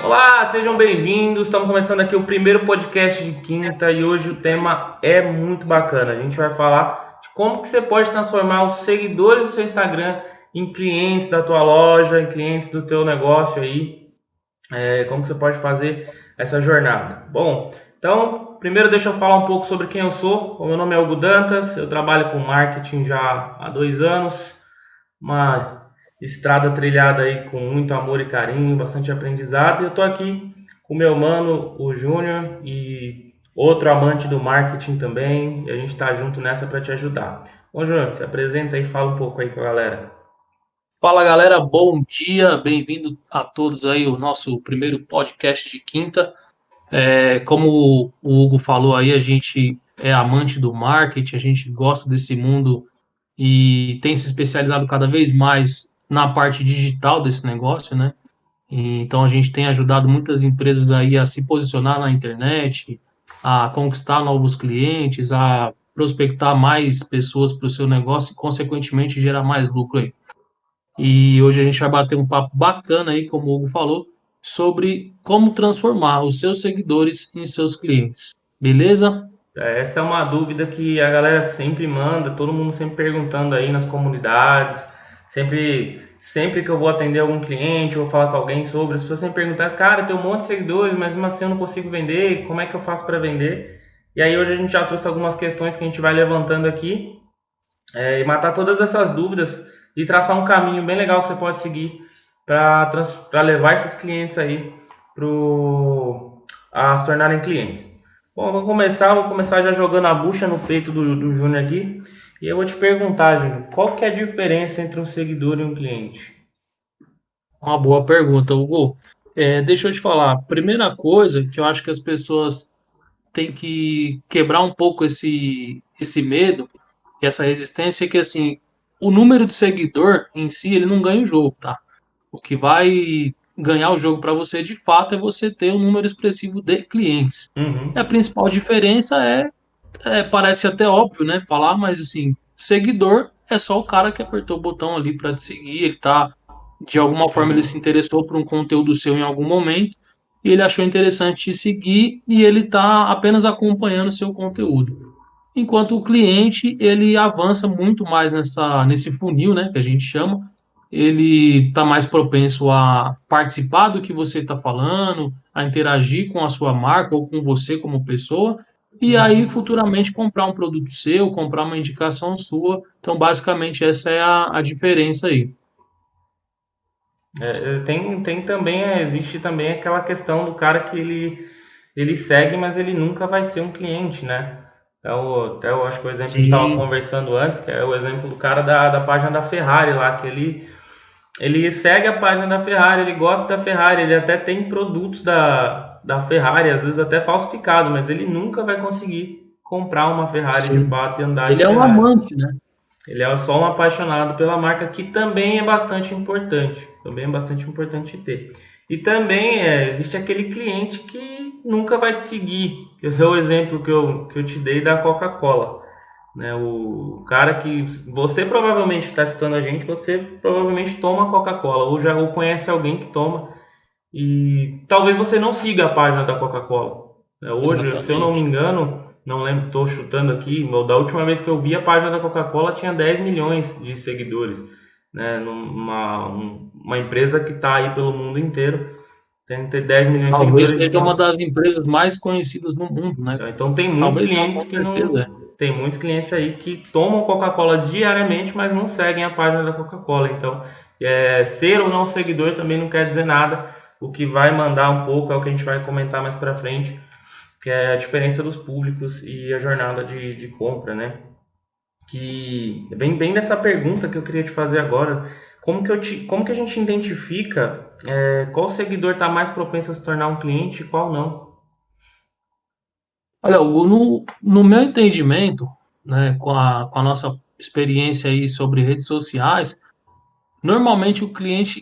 Olá, sejam bem-vindos. Estamos começando aqui o primeiro podcast de quinta e hoje o tema é muito bacana. A gente vai falar de como que você pode transformar os seguidores do seu Instagram em clientes da tua loja, em clientes do teu negócio aí. Como que você pode fazer essa jornada. Bom, então, primeiro deixa eu falar um pouco sobre quem eu sou. O meu nome é Hugo Dantas, eu trabalho com marketing já há 2 anos. Uma estrada trilhada aí com muito amor e carinho, bastante aprendizado. E eu tô aqui com meu mano, o Júnior, e outro amante do marketing também. E a gente tá junto nessa para te ajudar. Bom, Júnior, se apresenta e fala um pouco aí com a galera. Fala galera, bom dia, bem-vindo a todos aí ao nosso primeiro podcast de quinta. Como o Hugo falou aí, a gente é amante do marketing, a gente gosta desse mundo e tem se especializado cada vez mais na parte digital desse negócio, né? Então a gente tem ajudado muitas empresas aí a se posicionar na internet, a conquistar novos clientes, a prospectar mais pessoas para o seu negócio e, consequentemente, gerar mais lucro aí. E hoje a gente vai bater um papo bacana aí, como o Hugo falou, sobre como transformar os seus seguidores em seus clientes. Beleza? Essa é uma dúvida que a galera sempre manda, todo mundo sempre perguntando aí nas comunidades, sempre que eu vou atender algum cliente ou vou falar com alguém sobre, as pessoas sempre perguntam, cara, tem um monte de seguidores, mas mesmo assim eu não consigo vender, como é que eu faço para vender? E aí hoje a gente já trouxe algumas questões que a gente vai levantando aqui, e matar todas essas dúvidas e traçar um caminho bem legal que você pode seguir para levar esses clientes aí a se tornarem clientes. Bom, vou começar já jogando a bucha no peito do Júnior aqui. E eu vou te perguntar, Júnior, qual que é a diferença entre um seguidor e um cliente? Uma boa pergunta, Hugo. Deixa eu te falar. Primeira coisa que eu acho que as pessoas têm que quebrar um pouco esse medo e essa resistência é que, assim, o número de seguidor em si, ele não ganha o jogo, tá? O que vai ganhar o jogo para você, de fato, é você ter um número expressivo de clientes. E a Uhum. principal diferença parece até óbvio, né, falar, mas assim, seguidor é só o cara que apertou o botão ali para te seguir, ele tá, de alguma forma ele se Uhum. interessou por um conteúdo seu em algum momento, e ele achou interessante te seguir e ele tá apenas acompanhando o seu conteúdo. Enquanto o cliente, ele avança muito mais nesse funil, né, que a gente chama, ele está mais propenso a participar do que você está falando, a interagir com a sua marca ou com você como pessoa, e aí Uhum. futuramente comprar um produto seu, comprar uma indicação sua. Então, basicamente, essa é a diferença aí. Tem também, existe também aquela questão do cara que ele segue, mas ele nunca vai ser um cliente, né? Até eu acho que o exemplo que a gente estava Sim, conversando antes, que é o exemplo do cara da página da Ferrari lá, que ele segue a página da Ferrari, ele gosta da Ferrari, ele até tem produtos da Ferrari, às vezes até falsificado, mas ele nunca vai conseguir comprar uma Ferrari de sim. fato e andar de Ele é um Ferrari. amante, né? Ele é só um apaixonado pela marca, que também é bastante importante. Também é bastante importante ter. E também existe aquele cliente que nunca vai te seguir. Esse é o exemplo que eu te dei da Coca-Cola. Né? O cara que você provavelmente está escutando a gente, você provavelmente toma Coca-Cola ou já ou conhece alguém que toma e talvez você não siga a página da Coca-Cola. Hoje, se eu não me Exatamente. engano, não lembro, estou chutando aqui, da última vez que eu vi a página da Coca-Cola tinha 10 milhões de seguidores, né? Uma empresa que está aí pelo mundo inteiro, tem que ter 10 milhões de Talvez seguidores, seja uma então, das empresas mais conhecidas no mundo, né? então tem muitos Talvez não, clientes com que certeza. não, tem muitos clientes aí que tomam Coca-Cola diariamente, mas não seguem a página da Coca-Cola. Então, ser ou não seguidor também não quer dizer nada. O que vai mandar um pouco é o que a gente vai comentar mais para frente, que é a diferença dos públicos e a jornada de compra, né? Que vem bem dessa pergunta que eu queria te fazer agora. Como que a gente identifica qual seguidor está mais propenso a se tornar um cliente e qual não? Olha, Hugo, no meu entendimento, né, com a nossa experiência aí sobre redes sociais, normalmente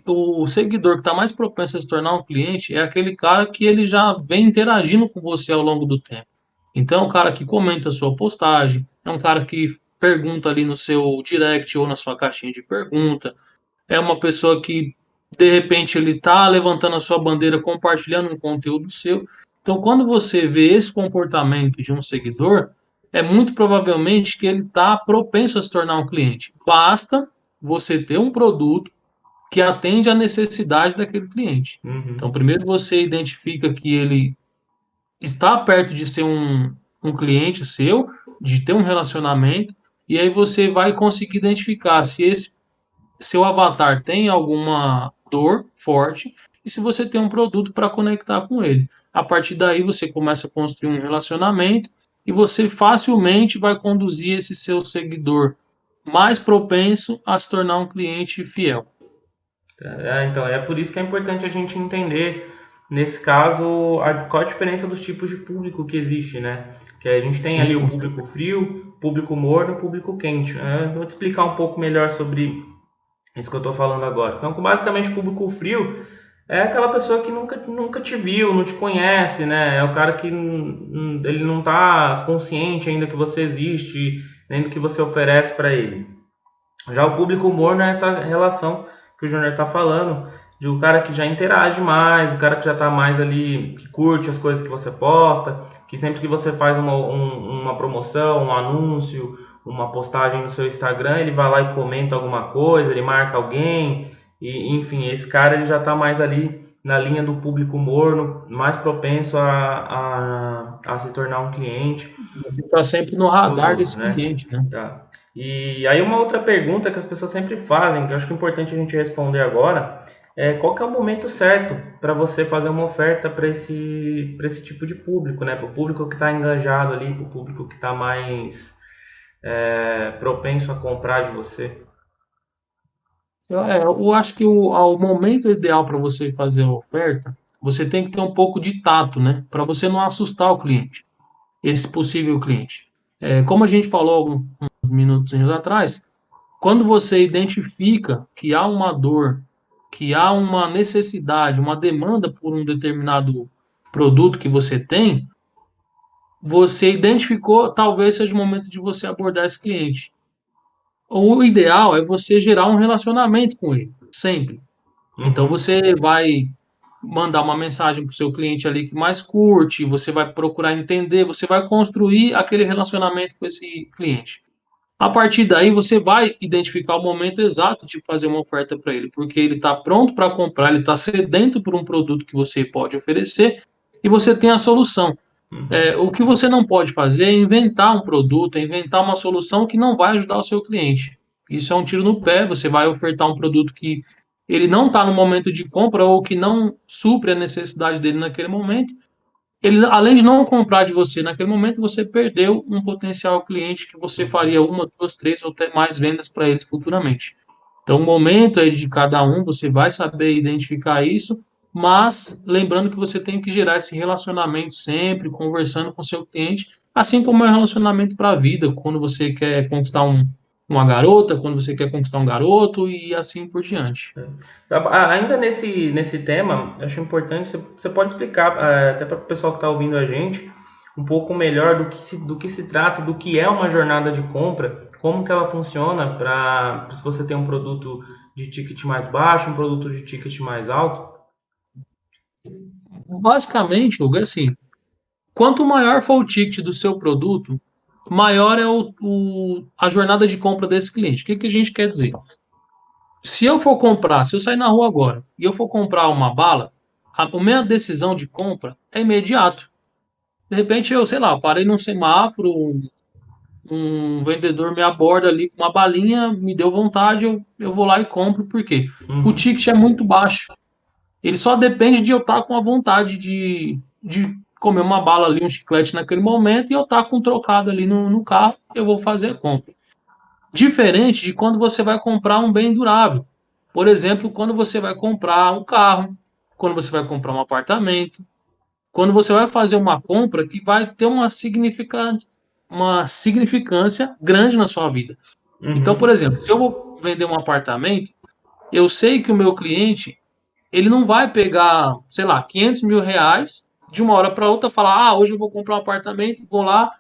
o seguidor que está mais propenso a se tornar um cliente é aquele cara que ele já vem interagindo com você ao longo do tempo. Então, é um cara que comenta a sua postagem, é um cara que pergunta ali no seu direct ou na sua caixinha de pergunta, é uma pessoa que de repente ele está levantando a sua bandeira, compartilhando um conteúdo seu. Então, quando você vê esse comportamento de um seguidor, é muito provavelmente que ele está propenso a se tornar um cliente. Basta você ter um produto que atende à necessidade daquele cliente. Então, Uhum. primeiro você identifica que ele está perto de ser um cliente seu, de ter um relacionamento, e aí você vai conseguir identificar se esse seu avatar tem alguma dor forte e se você tem um produto para conectar com ele. A partir daí você começa a construir um relacionamento e você facilmente vai conduzir esse seu seguidor mais propenso a se tornar um cliente fiel. Então, é por isso que é importante a gente entender, nesse caso, qual a diferença dos tipos de público que existe, né? Que a gente tem Sim, ali o com público certeza. frio, público morno, público quente. Eu vou te explicar um pouco melhor sobre isso que eu estou falando agora. Então, basicamente, o público frio é aquela pessoa que nunca te viu, não te conhece, né? É o cara que ele não está consciente ainda que você existe, nem do que você oferece para ele. Já o público morno é essa relação que o Júnior está falando, de um cara que já interage mais, o cara que já está mais ali, que curte as coisas que você posta, que sempre que você faz uma promoção, um anúncio, uma postagem no seu Instagram, ele vai lá e comenta alguma coisa, ele marca alguém, e enfim, esse cara ele já está mais ali na linha do público morno, mais propenso a se tornar um cliente Você está sempre no radar futuro, desse né? cliente, né? Tá. E aí uma outra pergunta que as pessoas sempre fazem, que eu acho que é importante a gente responder agora, é qual que é o momento certo para você fazer uma oferta para esse tipo de público, né? Para o público que está engajado ali, para o público que está mais propenso a comprar de você. Eu acho que o momento ideal para você fazer a oferta, você tem que ter um pouco de tato, né? Para você não assustar o cliente, esse possível cliente. Como a gente falou alguns minutos atrás, quando você identifica que há uma dor, que há uma necessidade, uma demanda por um determinado produto que você tem, você identificou, talvez seja o momento de você abordar esse cliente. O ideal é você gerar um relacionamento com ele, sempre. Então Uhum, você vai mandar uma mensagem para o seu cliente ali que mais curte, você vai procurar entender, você vai construir aquele relacionamento com esse cliente. A partir daí, você vai identificar o momento exato de fazer uma oferta para ele, porque ele está pronto para comprar, ele está sedento por um produto que você pode oferecer e você tem a solução. uhum, O que você não pode fazer é inventar um produto, é inventar uma solução que não vai ajudar o seu cliente. Isso é um tiro no pé. Você vai ofertar um produto que ele não está no momento de compra ou que não supre a necessidade dele naquele momento. Ele, além de não comprar de você naquele momento, você perdeu um potencial cliente que você uhum. faria uma, duas, três ou até mais vendas para eles futuramente. Então, o momento é de cada um, você vai saber identificar isso, mas lembrando que você tem que gerar esse relacionamento sempre, conversando com seu cliente, assim como é um relacionamento para a vida, quando você quer conquistar uma garota, quando você quer conquistar um garoto e assim por diante. Ainda nesse tema, eu acho importante, você pode explicar até para o pessoal que está ouvindo a gente um pouco melhor do que se trata, do que é uma jornada de compra, como que ela funciona para se você tem um produto de ticket mais baixo, um produto de ticket mais alto. Basicamente, Hugo, é assim, quanto maior for o ticket do seu produto, maior é a jornada de compra desse cliente. O que, que a gente quer dizer? Se eu for comprar, se eu sair na rua agora e eu for comprar uma bala, a minha decisão de compra é imediato. De repente, eu, sei lá, parei num semáforo, um vendedor me aborda ali com uma balinha, me deu vontade, eu vou lá e compro, por quê? O Uhum, ticket é muito baixo. Ele só depende de eu estar com a vontade de comer uma bala ali, um chiclete naquele momento, e eu estar com um trocado ali no carro, eu vou fazer a compra. Diferente de quando você vai comprar um bem durável. Por exemplo, quando você vai comprar um carro, quando você vai comprar um apartamento, quando você vai fazer uma compra que vai ter uma significância grande na sua vida. Então, por uhum. exemplo, se eu vou vender um apartamento, eu sei que o meu cliente ele não vai pegar, sei lá, R$ 500 mil de uma hora para outra e falar, hoje eu vou comprar um apartamento, vou lá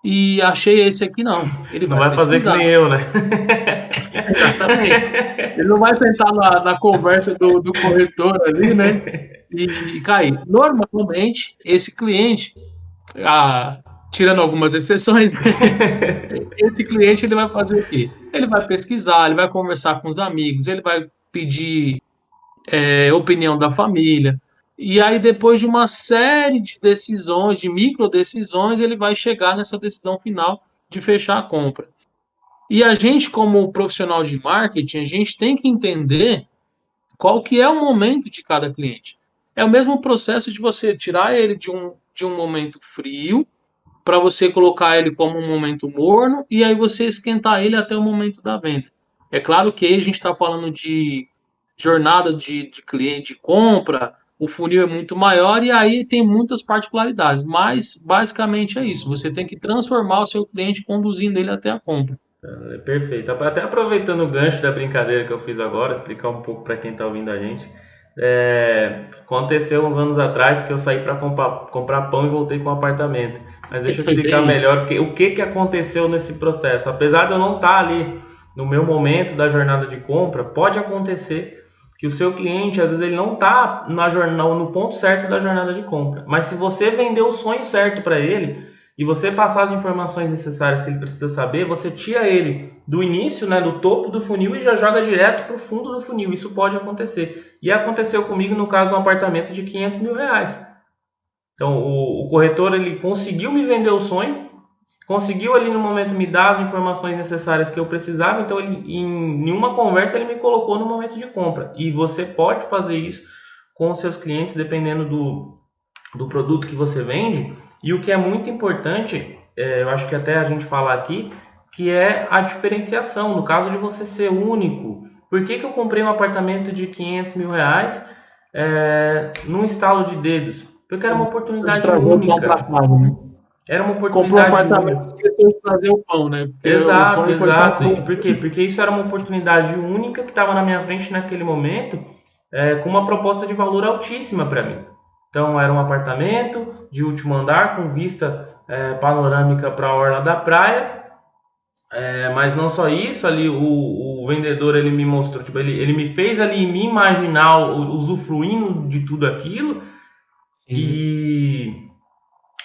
e achei esse aqui, não. Ele Não vai vai fazer que pesquisar. nem eu, né? Exatamente. Ele não vai sentar na conversa do corretor ali, né? E cair. Normalmente, esse cliente, ah, tirando algumas exceções, esse cliente ele vai fazer o quê? Ele vai pesquisar, ele vai conversar com os amigos, ele vai pedir opinião da família. E aí, depois de uma série de decisões, de micro decisões, ele vai chegar nessa decisão final de fechar a compra. E a gente, como profissional de marketing, a gente tem que entender qual que é o momento de cada cliente. É o mesmo processo de você tirar ele de um momento frio para você colocar ele como um momento morno e aí você esquentar ele até o momento da venda. É claro que aí a gente está falando de jornada de cliente de compra, o funil é muito maior e aí tem muitas particularidades, mas basicamente é isso. Você tem que transformar o seu cliente conduzindo ele até a compra. É perfeito. Até aproveitando o gancho da brincadeira que eu fiz agora, explicar um pouco para quem está ouvindo a gente. Aconteceu uns anos atrás que eu saí para comprar pão e voltei com um apartamento. Mas deixa eu Foi explicar bem isso. melhor o que aconteceu nesse processo. Apesar de eu não estar ali no meu momento da jornada de compra, pode acontecer que o seu cliente, às vezes, ele não está no ponto certo da jornada de compra. Mas se você vender o sonho certo para ele, e você passar as informações necessárias que ele precisa saber, você tira ele do início, né, do topo do funil e já joga direto para o fundo do funil. Isso pode acontecer. E aconteceu comigo no caso de um apartamento de R$ 500 mil. Então o corretor ele conseguiu me vender o sonho, conseguiu ali no momento me dar as informações necessárias que eu precisava, então ele, em nenhuma conversa ele me colocou no momento de compra. E você pode fazer isso com os seus clientes, dependendo do produto que você vende. E o que é muito importante, eu acho que até a gente falar aqui, que é a diferenciação. No caso de você ser único, por que eu comprei um apartamento de R$ 500 mil num estalo de dedos? Porque era uma De oportunidade trazer o pão para única. casa, né? Era uma Comprou um oportunidade apartamento, única. esqueceu de trazer o pão, né? Porque o Exato, sonho foi tão exato. E bom. por quê? Porque isso era uma oportunidade única que estava na minha frente naquele momento, com uma proposta de valor altíssima para mim. Então, era um apartamento de último andar com vista panorâmica para a orla da praia. Mas não só isso, ali o vendedor ele me mostrou, tipo, ele me fez ali me imaginar usufruindo de tudo aquilo Sim. e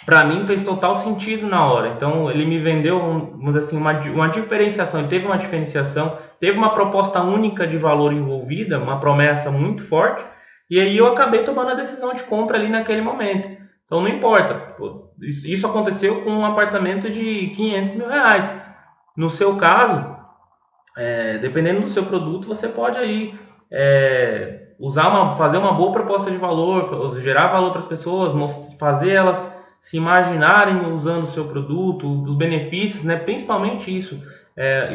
para mim fez total sentido na hora. Então ele me vendeu, vamos dizer assim, uma diferenciação. Ele teve uma diferenciação, teve uma proposta única de valor envolvida, uma promessa muito forte. E aí eu acabei tomando a decisão de compra ali naquele momento. Então não importa. Pô, isso aconteceu com um apartamento de R$ 500 mil. No seu caso, dependendo do seu produto, você pode aí fazer uma boa proposta de valor, gerar valor para as pessoas, fazer elas se imaginarem usando o seu produto, os benefícios, né? Principalmente isso.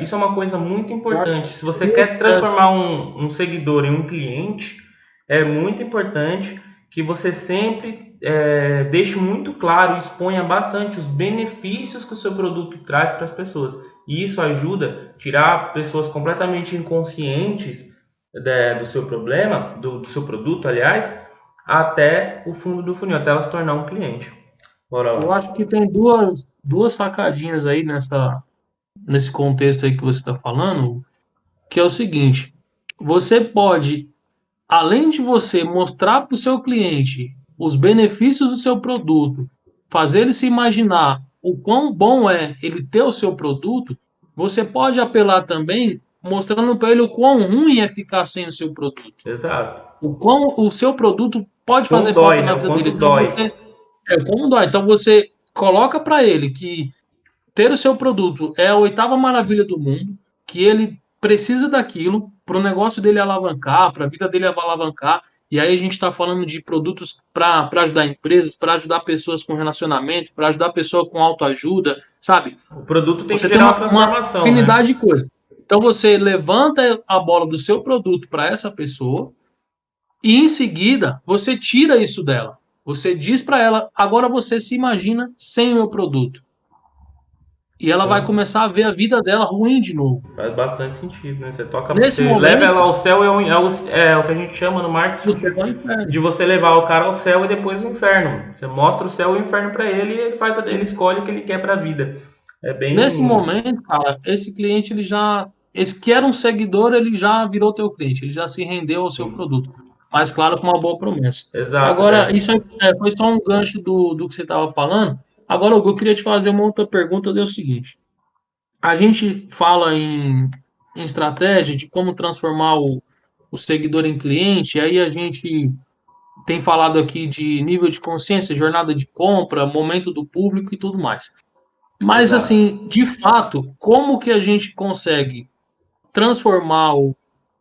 Isso é uma coisa muito Eu acho importante. Se você que quer transformar um seguidor em um cliente, é muito importante que você sempre deixe muito claro e exponha bastante os benefícios que o seu produto traz para as pessoas. E isso ajuda a tirar pessoas completamente inconscientes do seu problema, do seu produto, aliás, até o fundo do funil, até ela se tornar um cliente. Bora eu lá. acho que tem duas sacadinhas aí nesse contexto aí que você está falando, que é o seguinte: você pode, além de você mostrar para o seu cliente os benefícios do seu produto, fazer ele se imaginar o quão bom é ele ter o seu produto, você pode apelar também mostrando para ele o quão ruim é ficar sem o seu produto. Exato. O quão o seu produto pode Como fazer dói, falta né? na O vida dele. quanto Então dói. você como dói. Então você coloca para ele que ter o seu produto é a oitava maravilha do mundo, que ele precisa daquilo para o negócio dele alavancar, para a vida dele alavancar. E aí a gente está falando de produtos para ajudar empresas, para ajudar pessoas com relacionamento, para ajudar pessoa com autoajuda, sabe? O produto tem que Você tem gerar uma uma transformação, infinidade né? de coisas. Então você levanta a bola do seu produto para essa pessoa e em seguida você tira isso dela. Você diz para ela: agora você se imagina sem o meu produto. E ela vai Então, começar a ver a vida dela ruim de novo. faz bastante sentido, né? Nesse Você leva ela momento, ao céu, é o que a gente chama no marketing você vai ao de inferno. você levar o cara ao céu e depois o inferno. Você mostra o céu e o inferno para ele e ele escolhe o que ele quer para a vida. É Nesse bem. momento, cara, esse cliente ele já esse que era um seguidor, ele já virou teu cliente, ele já se rendeu ao seu Sim. produto. Mas, claro, com uma boa promessa. Exato, Agora, isso foi só um gancho do que você estava falando. Agora, Hugo, eu queria te fazer uma outra pergunta, é o seguinte. A gente fala em estratégia de como transformar o seguidor em cliente, aí a gente tem falado aqui de nível de consciência, jornada de compra, momento do público e tudo mais. Mas, exato. assim, de fato, como que a gente consegue transformar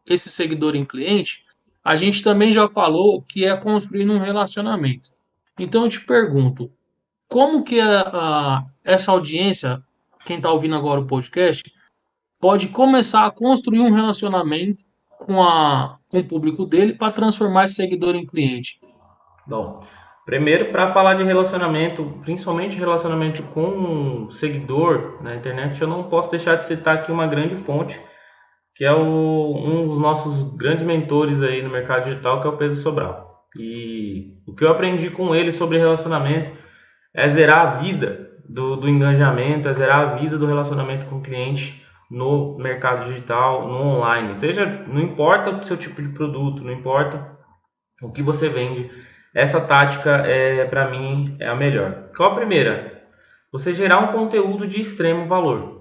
esse seguidor em cliente? A gente também já falou que é construir um relacionamento. Então, eu te pergunto, como que essa audiência, quem está ouvindo agora o podcast, pode começar a construir um relacionamento com o público dele para transformar esse seguidor em cliente? Bom, primeiro, para falar de relacionamento, principalmente relacionamento com um seguidor na internet, eu não posso deixar de citar aqui uma grande fonte, que é um dos nossos grandes mentores aí no mercado digital, que é o Pedro Sobral. E o que eu aprendi com ele sobre relacionamento é zerar a vida do engajamento, é zerar a vida do relacionamento com o cliente no mercado digital, no online. Seja, não importa o seu tipo de produto, não importa o que você vende, essa tática para mim é a melhor. Qual a primeira? Você gerar um conteúdo de extremo valor.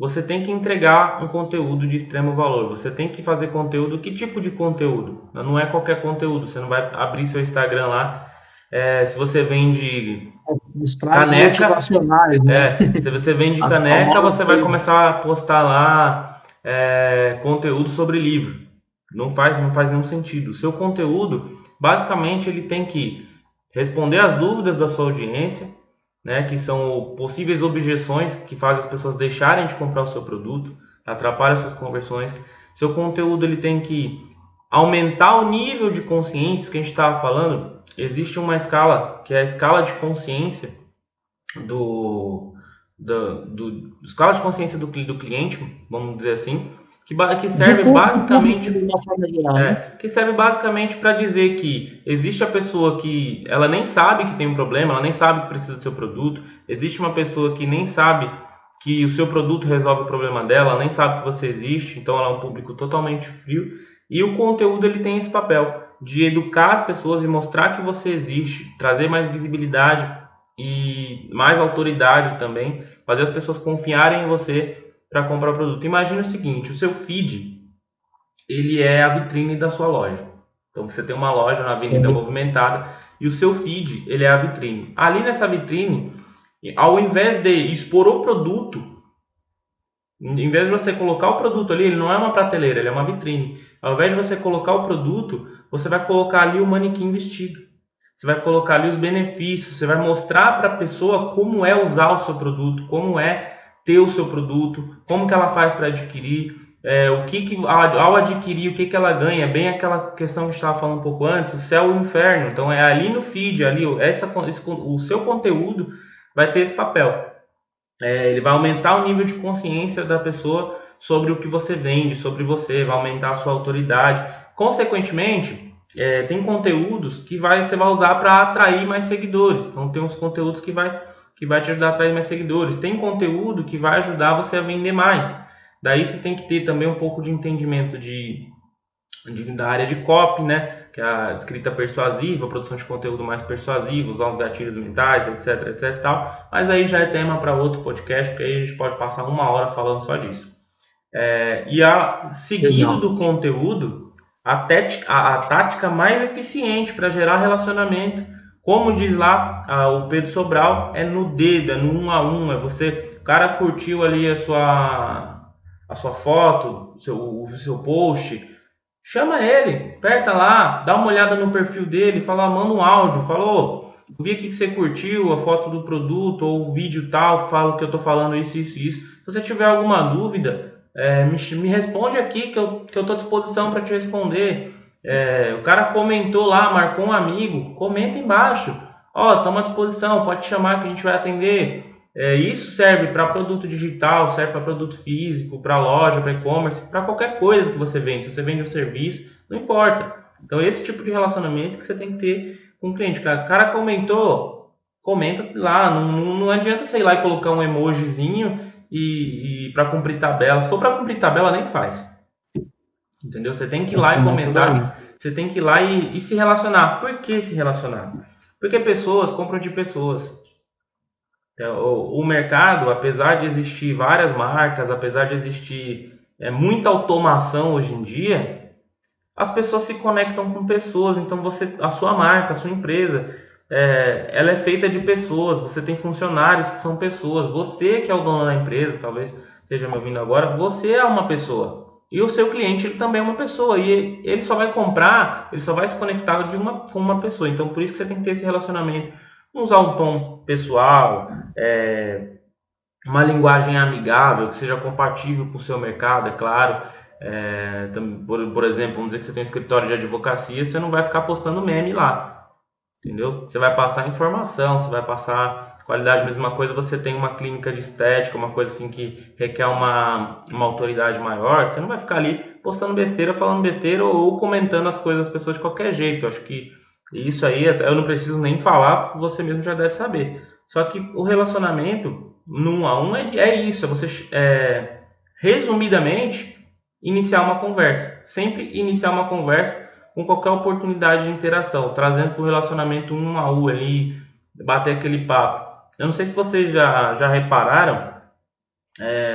Você tem que entregar um conteúdo de extremo valor. Você tem que fazer conteúdo. Que tipo de conteúdo? Não é qualquer conteúdo. Você não vai abrir seu Instagram lá. Se você vende As frases caneca, motivacionais, né? se você vende As caneca, famosas você vai coisas. começar a postar lá conteúdo sobre livro. Não faz nenhum sentido. O seu conteúdo, basicamente, ele tem que responder às dúvidas da sua audiência, né, que são possíveis objeções que fazem as pessoas deixarem de comprar o seu produto, atrapalha as suas conversões. Seu conteúdo ele tem que aumentar o nível de consciência que a gente estava falando. Existe uma escala, que é a escala de consciência do, escala de consciência do cliente, vamos dizer assim, que serve Do público basicamente de uma forma geral, né? para dizer que existe a pessoa que ela nem sabe que tem um problema, ela nem sabe que precisa do seu produto, existe uma pessoa que nem sabe que o seu produto resolve o problema dela, ela nem sabe que você existe, então ela é um público totalmente frio, e o conteúdo ele tem esse papel de educar as pessoas e mostrar que você existe, trazer mais visibilidade e mais autoridade também, fazer as pessoas confiarem em você para comprar o produto. Imagine o seguinte, o seu feed ele é a vitrine da sua loja. Então você tem uma loja na avenida Sim. movimentada e o seu feed ele é a vitrine. Ali nessa vitrine, ao invés de expor o produto, em vez de você colocar o produto ali, ele não é uma prateleira, ele é uma vitrine. Ao invés de você colocar o produto, você vai colocar ali o manequim vestido. Você vai colocar ali os benefícios, você vai mostrar para a pessoa como é usar o seu produto, como é ter o seu produto, como que ela faz para adquirir, o que ao adquirir, o que ela ganha, bem aquela questão que a gente estava falando um pouco antes, o céu e o inferno. Então é ali no feed, ali o seu conteúdo vai ter esse papel. Ele vai aumentar o nível de consciência da pessoa sobre o que você vende, sobre você, vai aumentar a sua autoridade. Consequentemente, tem conteúdos que você vai usar para atrair mais seguidores. Então, tem uns conteúdos que vai te ajudar a atrair mais seguidores. Tem conteúdo que vai ajudar você a vender mais. Daí você tem que ter também um pouco de entendimento da área de copy, né? Que é a escrita persuasiva, a produção de conteúdo mais persuasivo, usar os gatilhos mentais, etc, etc e tal. Mas aí já é tema para outro podcast, porque aí a gente pode passar 1 hora falando só disso. Seguido Legal. do conteúdo, a tática mais eficiente para gerar relacionamento, como diz lá o Pedro Sobral, é no dedo, é no 1 a 1, o cara curtiu ali a sua foto, o seu post, chama ele, aperta lá, dá uma olhada no perfil dele, manda um áudio, falou, vi aqui que você curtiu a foto do produto ou o vídeo tal, que fala que eu estou falando isso, isso, isso. Se você tiver alguma dúvida, me responde aqui que eu estou à disposição para te responder. O cara comentou lá, marcou um amigo, comenta embaixo. Estamos à disposição, pode chamar que a gente vai atender. Isso serve para produto digital, serve para produto físico, para loja, para e-commerce, para qualquer coisa que você vende. Se você vende um serviço, não importa. Então, esse tipo de relacionamento que você tem que ter com o cliente. O cara comentou, comenta lá. Não adianta você ir lá e colocar um emojizinho e para cumprir tabela. Se for para cumprir tabela, nem faz. Entendeu? Você tem que ir lá e comentar, você tem que ir lá e se relacionar. Por que se relacionar? Porque pessoas compram de pessoas. O mercado, apesar de existir várias marcas, apesar de existir muita automação hoje em dia, as pessoas se conectam com pessoas. Então a sua marca, a sua empresa, ela é feita de pessoas. Você tem funcionários que são pessoas. Você que é o dono da empresa, talvez esteja me ouvindo agora, você é uma pessoa. E o seu cliente ele também é uma pessoa. E ele só vai comprar, ele só vai se conectar com uma pessoa. Então por isso que você tem que ter esse relacionamento. Usar um tom pessoal, uma linguagem amigável, que seja compatível com o seu mercado, é claro. Por exemplo, vamos dizer que você tem um escritório de advocacia, você não vai ficar postando meme lá, entendeu? Você vai passar informação, você vai passar qualidade. Mesma coisa, você tem uma clínica de estética, uma coisa assim que requer uma autoridade maior, você não vai ficar ali postando besteira, falando besteira ou comentando as coisas das pessoas de qualquer jeito. Eu acho que isso aí eu não preciso nem falar, você mesmo já deve saber. Só que o relacionamento no 1 a 1 é isso, é você resumidamente iniciar uma conversa. Sempre iniciar uma conversa com qualquer oportunidade de interação, trazendo para o relacionamento 1 a 1 ali, bater aquele papo. Eu não sei se vocês já repararam,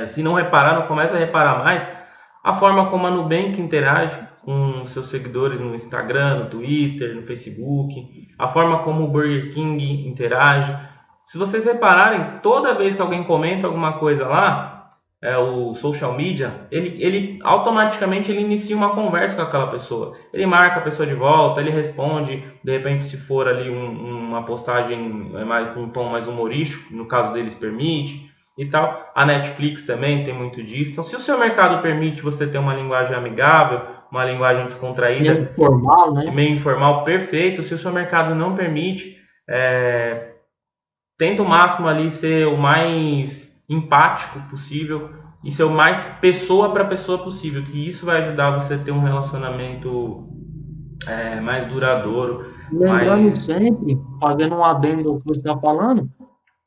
se não repararam, começa a reparar mais a forma como a Nubank interage com seus seguidores no Instagram, no Twitter, no Facebook, a forma como o Burger King interage. Se vocês repararem, toda vez que alguém comenta alguma coisa lá, o social media, ele automaticamente ele inicia uma conversa com aquela pessoa. Ele marca a pessoa de volta, ele responde, de repente se for ali uma postagem com um tom mais humorístico, no caso deles permite e tal. A Netflix também tem muito disso. Então, se o seu mercado permite você ter uma linguagem amigável, uma linguagem descontraída, meio informal, né? Meio informal, perfeito. Se o seu mercado não permite, tenta o máximo ali ser o mais empático possível e ser o mais pessoa para pessoa possível, que isso vai ajudar você a ter um relacionamento mais duradouro. Lembrando sempre, fazendo um adendo ao que você está falando,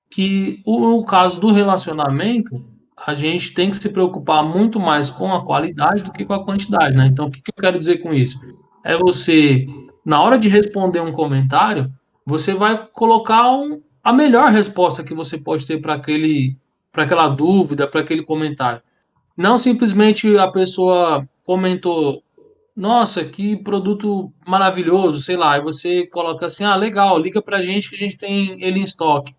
que o caso do relacionamento, a gente tem que se preocupar muito mais com a qualidade do que com a quantidade, né? Então, o que eu quero dizer com isso? É você, na hora de responder um comentário, você vai colocar a melhor resposta que você pode ter para aquela dúvida, para aquele comentário. Não simplesmente a pessoa comentou, nossa, que produto maravilhoso, sei lá, e você coloca assim, legal, liga pra gente que a gente tem ele em estoque.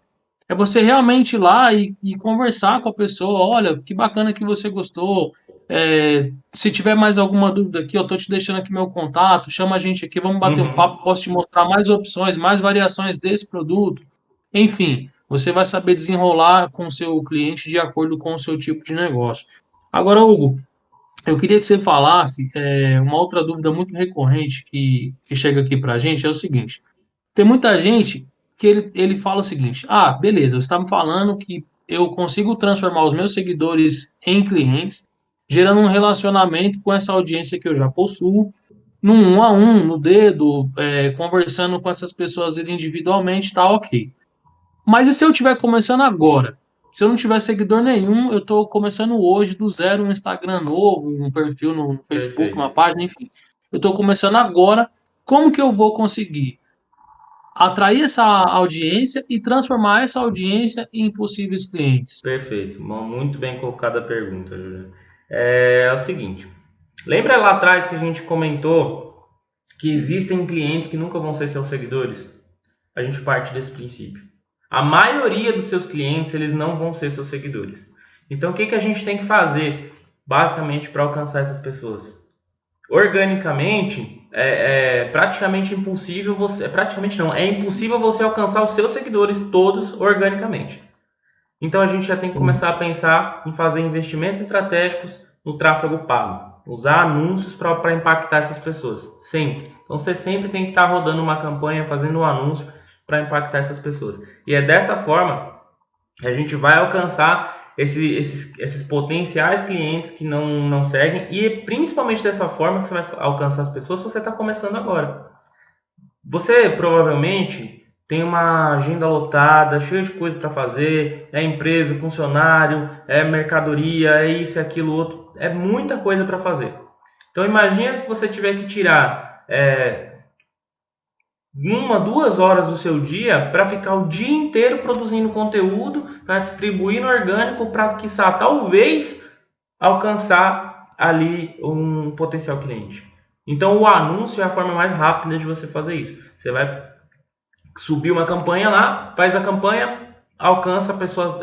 É você realmente ir lá e conversar com a pessoa. Olha, que bacana que você gostou. Se tiver mais alguma dúvida aqui, eu estou te deixando aqui meu contato. Chama a gente aqui, vamos bater um papo. Posso te mostrar mais opções, mais variações desse produto. Enfim, você vai saber desenrolar com o seu cliente de acordo com o seu tipo de negócio. Agora, Hugo, eu queria que você falasse uma outra dúvida muito recorrente que chega aqui para a gente é o seguinte. Tem muita gente que ele fala o seguinte: beleza, você está me falando que eu consigo transformar os meus seguidores em clientes, gerando um relacionamento com essa audiência que eu já possuo, num 1 a 1, no dedo, conversando com essas pessoas individualmente, tá ok. Mas e se eu estiver começando agora? Se eu não tiver seguidor nenhum, eu estou começando hoje do zero um Instagram novo, um perfil no Facebook, Perfeito. uma página, enfim. Eu estou começando agora. Como que eu vou conseguir atrair essa audiência e transformar essa audiência em possíveis clientes? Perfeito. Muito bem colocada a pergunta, Júlia. É o seguinte, lembra lá atrás que a gente comentou que existem clientes que nunca vão ser seus seguidores? A gente parte desse princípio. A maioria dos seus clientes, eles não vão ser seus seguidores. Então, o que a gente tem que fazer, basicamente, para alcançar essas pessoas? Organicamente, é praticamente impossível você... praticamente não, é impossível você alcançar os seus seguidores todos organicamente. Então, a gente já tem que começar a pensar em fazer investimentos estratégicos no tráfego pago. Usar anúncios para impactar essas pessoas. Sempre. Então, você sempre tem que estar rodando uma campanha, fazendo um anúncio para impactar essas pessoas. E é dessa forma que a gente vai alcançar esses potenciais clientes que não seguem. E principalmente dessa forma que você vai alcançar as pessoas se você está começando agora. Você provavelmente tem uma agenda lotada, cheia de coisa para fazer, é empresa, funcionário, é mercadoria, é isso, é aquilo, outro, é muita coisa para fazer. Então imagina se você tiver que tirar 1, 2 horas do seu dia para ficar o dia inteiro produzindo conteúdo, para distribuir no orgânico, para quiçá talvez alcançar ali um potencial cliente. Então o anúncio é a forma mais rápida de você fazer isso. Você vai subir uma campanha lá, faz a campanha, alcança pessoas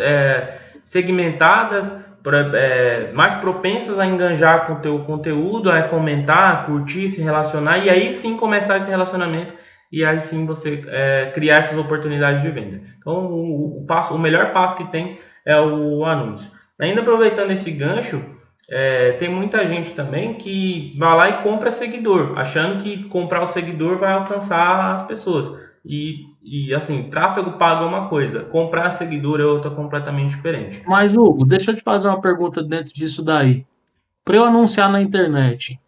segmentadas, mais propensas a enganjar com o teu conteúdo, a comentar, curtir, se relacionar, e aí sim começar esse relacionamento, e aí sim você criar essas oportunidades de venda. Então o melhor passo que tem é o anúncio. Ainda aproveitando esse gancho, tem muita gente também que vai lá e compra seguidor, achando que comprar o seguidor vai alcançar as pessoas. E assim, tráfego pago é uma coisa, comprar seguidor é outra completamente diferente. Mas, Hugo, deixa eu te fazer uma pergunta dentro disso daí. Para eu anunciar na internet,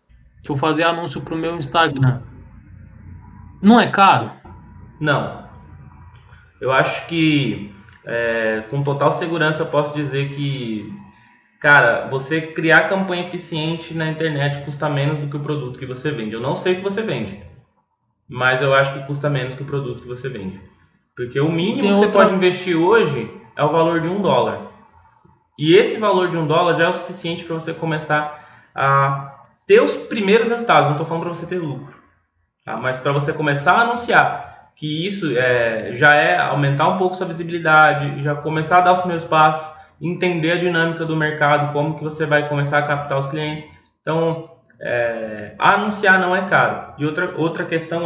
eu fazer anúncio para o meu Instagram, não é caro? Não, eu acho que com total segurança eu posso dizer que, cara, você criar campanha eficiente na internet custa menos do que o produto que você vende. Eu não sei o que você vende, mas eu acho que custa menos que o produto que você vende. Porque o E mínimo tem que você pode outra. investir hoje é o valor de $1. E esse valor de $1 já é o suficiente para você começar a ter os primeiros resultados. Não estou falando para você ter lucro, tá? Mas para você começar a anunciar que isso já é aumentar um pouco sua visibilidade, já começar a dar os primeiros passos, entender a dinâmica do mercado, como que você vai começar a captar os clientes. Então, anunciar não é caro. E outra questão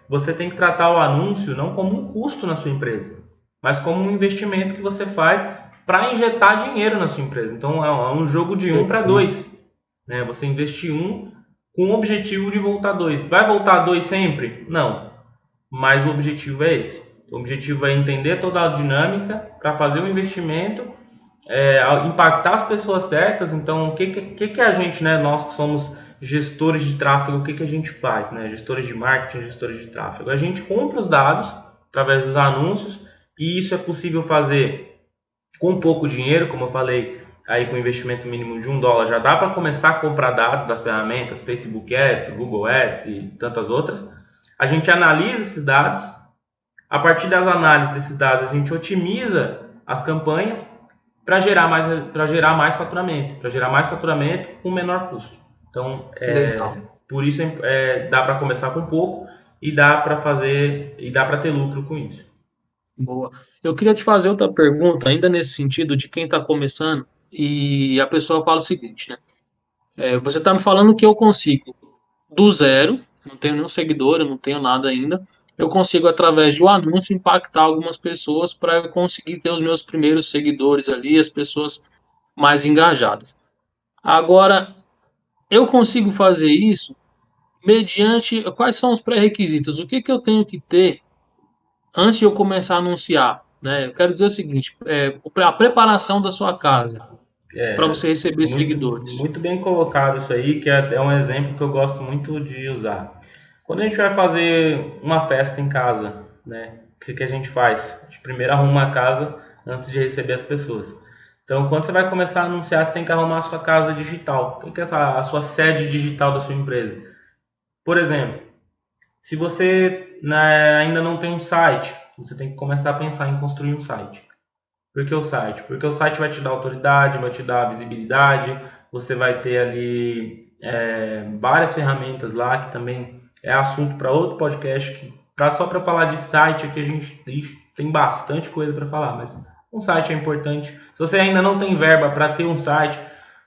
você tem que tratar o anúncio não como um custo na sua empresa, mas como um investimento que você faz para injetar dinheiro na sua empresa. Então, é um jogo de 1 para 2. Né? Você investir com o objetivo de voltar 2. Vai voltar 2 sempre? Não. Mas o objetivo é esse. O objetivo é entender toda a dinâmica para fazer um investimento, impactar as pessoas certas. Então, o que a gente, né, nós que somos gestores de tráfego, o que a gente faz, né? Gestores de marketing, gestores de tráfego. A gente compra os dados através dos anúncios e isso é possível fazer com pouco dinheiro, como eu falei, aí com investimento mínimo de $1 já dá para começar a comprar dados das ferramentas, Facebook Ads, Google Ads e tantas outras. A gente analisa esses dados, a partir das análises desses dados a gente otimiza as campanhas para gerar mais faturamento com menor custo. Então, Legal. por isso dá para começar com pouco e dá para ter lucro com isso. Boa. Eu queria te fazer outra pergunta, ainda nesse sentido de quem está começando, e a pessoa fala o seguinte, né? Você está me falando que eu consigo, do zero, não tenho nenhum seguidor, eu não tenho nada ainda, eu consigo, através de um anúncio, impactar algumas pessoas para eu conseguir ter os meus primeiros seguidores ali, as pessoas mais engajadas. Agora, eu consigo fazer isso mediante quais são os pré-requisitos? O que que eu tenho que ter antes de eu começar a anunciar? Né? Eu quero dizer o seguinte: a preparação da sua casa para você receber Muito, seguidores. muito bem colocado isso aí, que é um exemplo que eu gosto muito de usar. Quando a gente vai fazer uma festa em casa, né? O que a gente faz? A gente primeiro arruma a casa antes de receber as pessoas. Então, quando você vai começar a anunciar, você tem que arrumar a sua casa digital. O que é a sua sede digital da sua empresa? Por exemplo, se você, né, ainda não tem um site, você tem que começar a pensar em construir um site. Por que o site? Porque o site vai te dar autoridade, vai te dar visibilidade, você vai ter ali várias ferramentas lá, que também é assunto para outro podcast, só para falar de site aqui a gente tem bastante coisa para falar, mas um site é importante. Se você ainda não tem verba para ter um site,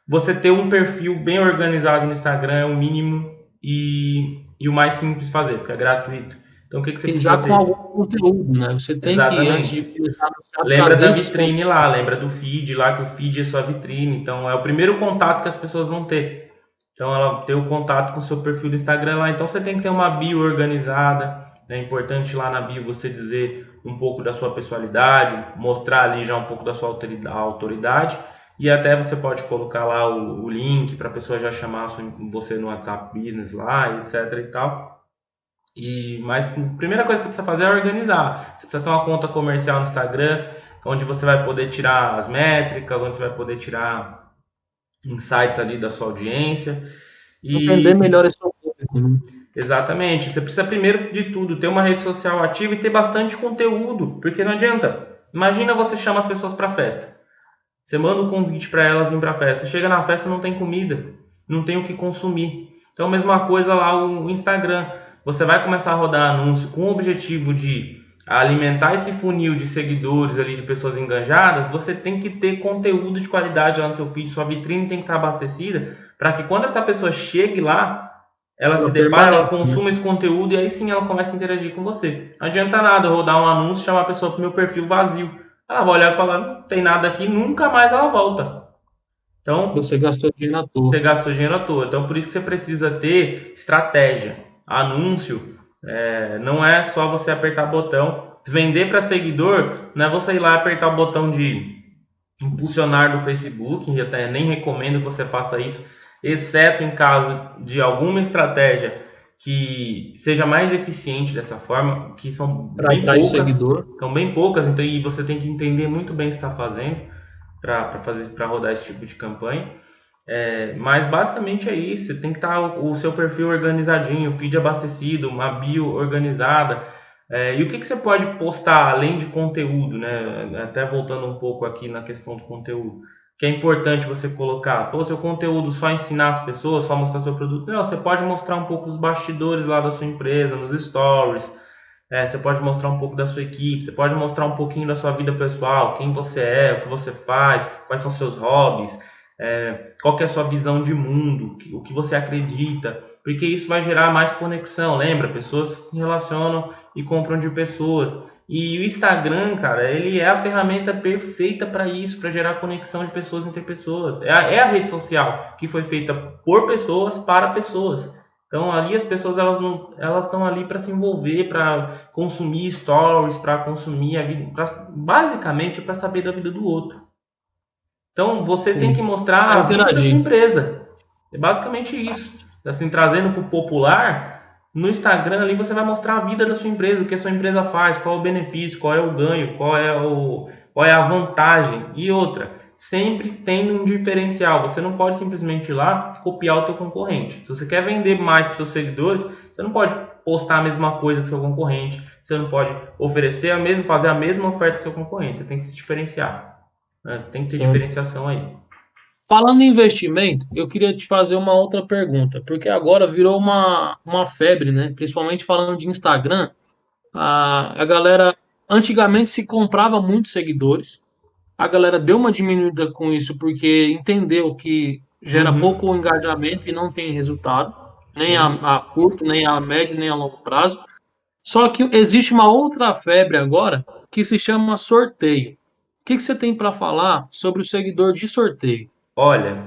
você ter um perfil bem organizado no Instagram é o mínimo e o mais simples de fazer, porque é gratuito. Então o que você E precisa já com ter? algum conteúdo, né? Você tem que, antes de Exatamente. começar a anunciar, Lembra trazer da esses vitrine conteúdos. lá, lembra do feed lá, que o feed é sua vitrine. Então é o primeiro contato que as pessoas vão ter. Então ela tem o contato com o seu perfil do Instagram lá. Então você tem que ter uma bio organizada. É importante lá na bio você dizer um pouco da sua personalidade, mostrar ali já um pouco da sua autoridade. E até você pode colocar lá o link para a pessoa já chamar você no WhatsApp Business lá, etc e tal. Mas a primeira coisa que você precisa fazer é organizar. Você precisa ter uma conta comercial no Instagram, onde você vai poder tirar as métricas, onde você vai poder tirar insights ali da sua audiência. Entender E melhor esse seu público, né? exatamente, você precisa primeiro de tudo ter uma rede social ativa e ter bastante conteúdo, porque não adianta. Imagina você chama as pessoas para festa. Você manda um convite para elas vir para a festa. Chega na festa não tem comida, não tem o que consumir. Então, mesma coisa lá o Instagram. Você vai começar a rodar anúncio com o objetivo de alimentar esse funil de seguidores ali, de pessoas engajadas. Você tem que ter conteúdo de qualidade lá no seu feed. Sua vitrine tem que estar abastecida para que quando essa pessoa chegue lá, ela se Ela depara, ela permanece, né? consuma esse conteúdo e aí sim ela começa a interagir com você. Não adianta nada eu rodar um anúncio e chamar a pessoa para o meu perfil vazio. Ela vai olhar e falar, não tem nada aqui, nunca mais ela volta. Então, Você gastou dinheiro à você toa. gastou dinheiro à toa. Então, por isso que você precisa ter estratégia. Anúncio não é só você apertar botão. Vender para seguidor não é você ir lá apertar o botão de impulsionar do Facebook. Eu até nem recomendo que você faça isso, exceto em caso de alguma estratégia que seja mais eficiente dessa forma, que Para atrair seguidor. são bem poucas, então e você tem que entender muito bem o que está fazendo para rodar esse tipo de campanha. Mas basicamente é isso. Você tem que estar o seu perfil organizadinho, o feed abastecido, uma bio organizada. E o que você pode postar além de conteúdo, né? Até voltando um pouco aqui na questão do conteúdo, que é importante você colocar. Pô, seu conteúdo só ensinar as pessoas, só mostrar seu produto. Não, você pode mostrar um pouco os bastidores lá da sua empresa, nos stories. Você pode mostrar um pouco da sua equipe, você pode mostrar um pouquinho da sua vida pessoal, quem você é, o que você faz, quais são seus hobbies, qual que é a sua visão de mundo, o que você acredita, porque isso vai gerar mais conexão, lembra? Pessoas se relacionam e compram de pessoas. E o Instagram, cara, ele é a ferramenta perfeita para isso, para gerar conexão de pessoas entre pessoas. É a rede social que foi feita por pessoas para pessoas. Então ali as pessoas elas estão ali para se envolver, para consumir stories, para consumir a vida, basicamente para saber da vida do outro. Então você tem que Sim. mostrar Para a vida da sua interagir. empresa. É basicamente isso. Assim, trazendo para o popular, no Instagram ali você vai mostrar a vida da sua empresa, o que a sua empresa faz, qual é o benefício, qual é o ganho, qual é a vantagem. E outra, sempre tem um diferencial. Você não pode simplesmente ir lá copiar o teu concorrente. Se você quer vender mais para os seus seguidores, você não pode postar a mesma coisa que o seu concorrente. Você não pode oferecer fazer a mesma oferta que o seu concorrente. Você tem que se diferenciar, né? Você tem que ter Certo. diferenciação aí. Falando em investimento, eu queria te fazer uma outra pergunta, porque agora virou uma febre, né? Principalmente falando de Instagram, a galera antigamente se comprava muitos seguidores, a galera deu uma diminuída com isso porque entendeu que gera Uhum. pouco engajamento e não tem resultado, nem Sim. a curto, nem a médio, nem a longo prazo. Só que existe uma outra febre agora que se chama sorteio. O que você tem para falar sobre o seguidor de sorteio? Olha,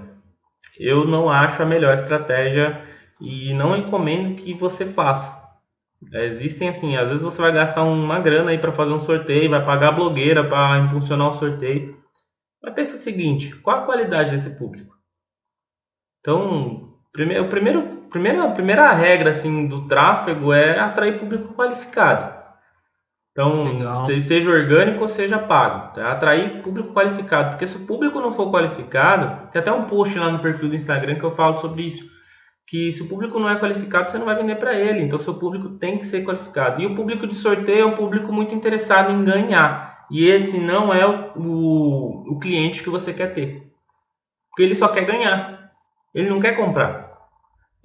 eu não acho a melhor estratégia e não recomendo que você faça. Existem assim, às vezes você vai gastar uma grana aí para fazer um sorteio, vai pagar a blogueira para impulsionar o sorteio. Mas pensa o seguinte, qual a qualidade desse público? Então, a primeira regra assim do tráfego é atrair público qualificado. Então, Legal. seja orgânico ou seja pago, tá? Atrair público qualificado, porque se o público não for qualificado, tem até um post lá no perfil do Instagram que eu falo sobre isso, que se o público não é qualificado, você não vai vender para ele, então seu público tem que ser qualificado. E o público de sorteio é um público muito interessado em ganhar, e esse não é o cliente que você quer ter, porque ele só quer ganhar, ele não quer comprar,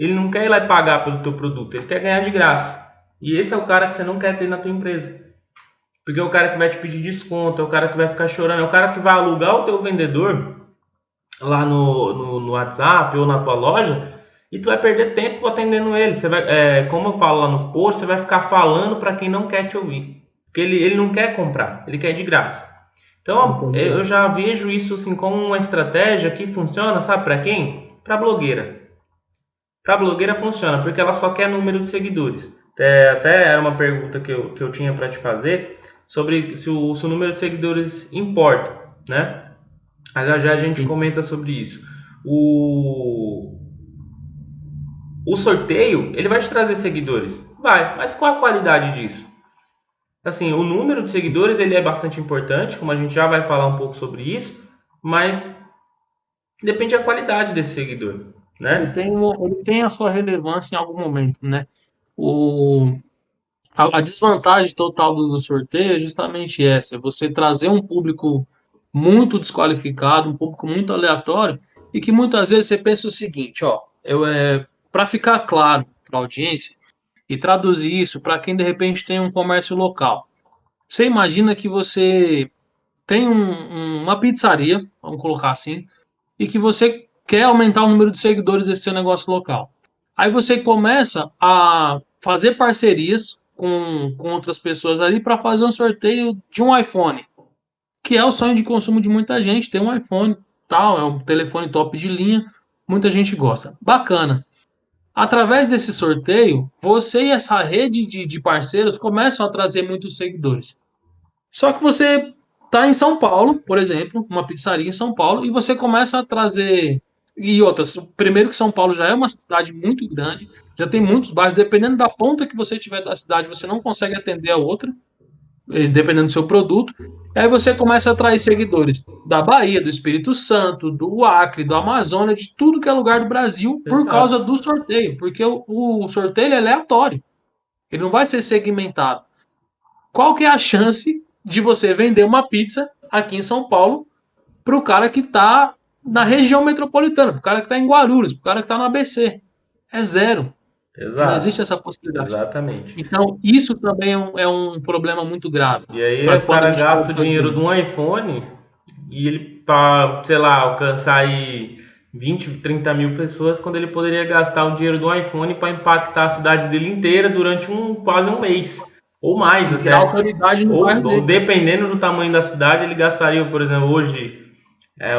ele não quer ir lá e pagar pelo teu produto, ele quer ganhar de graça. E esse é o cara que você não quer ter na tua empresa. Porque é o cara que vai te pedir desconto, é o cara que vai ficar chorando, é o cara que vai alugar o teu vendedor lá no WhatsApp ou na tua loja e tu vai perder tempo atendendo ele. Você vai, como eu falo lá no post, você vai ficar falando para quem não quer te ouvir. Porque ele não quer comprar, ele quer de graça. Então eu já vejo isso assim como uma estratégia que funciona, sabe para quem? Para blogueira. Para blogueira funciona, porque ela só quer número de seguidores. Até era uma pergunta que eu tinha para te fazer sobre se o número de seguidores importa, né? Já já a gente Sim. comenta sobre isso. O, O sorteio, ele vai te trazer seguidores? Vai, mas qual a qualidade disso? Assim, o número de seguidores, ele é bastante importante, como a gente já vai falar um pouco sobre isso, mas depende da qualidade desse seguidor, né? Ele tem a sua relevância em algum momento, né? O, a desvantagem total do sorteio é justamente essa: você trazer um público muito desqualificado, um público muito aleatório, e que muitas vezes você pensa o seguinte, ó, para ficar claro para a audiência e traduzir isso para quem de repente tem um comércio local. Você imagina que você tem uma pizzaria, vamos colocar assim, e que você quer aumentar o número de seguidores desse seu negócio local. Aí você começa a fazer parcerias com outras pessoas ali para fazer um sorteio de um iPhone, que é o sonho de consumo de muita gente, ter um iPhone, tal, é um telefone top de linha, muita gente gosta. Bacana. Através desse sorteio, você e essa rede de parceiros começam a trazer muitos seguidores. Só que você está em São Paulo, por exemplo, uma pizzaria em São Paulo, e você começa a trazer. E outras, primeiro que São Paulo já é uma cidade muito grande, já tem muitos bairros, dependendo da ponta que você tiver da cidade, você não consegue atender a outra, dependendo do seu produto. E aí você começa a atrair seguidores da Bahia, do Espírito Santo, do Acre, do Amazonas, de tudo que é lugar do Brasil, por causa Exato. do sorteio, porque o sorteio é aleatório, ele não vai ser segmentado. Qual que é a chance de você vender uma pizza aqui em São Paulo para o cara que está na região metropolitana, para o cara que está em Guarulhos, para o cara que está no ABC? É zero. Não existe Exato. essa possibilidade. Exatamente. Então, isso também é um problema muito grave E aí para o quando a cara gente fala gasta de o dinheiro sorteio. de um iPhone e ele, para, sei lá, alcançar aí 20, 30 mil pessoas, quando ele poderia gastar o dinheiro de um iPhone para impactar a cidade dele inteira durante quase um mês. Ou mais E virar até. autoridade no Ou, bairro ou dele. dependendo do tamanho da cidade, ele gastaria, por exemplo, hoje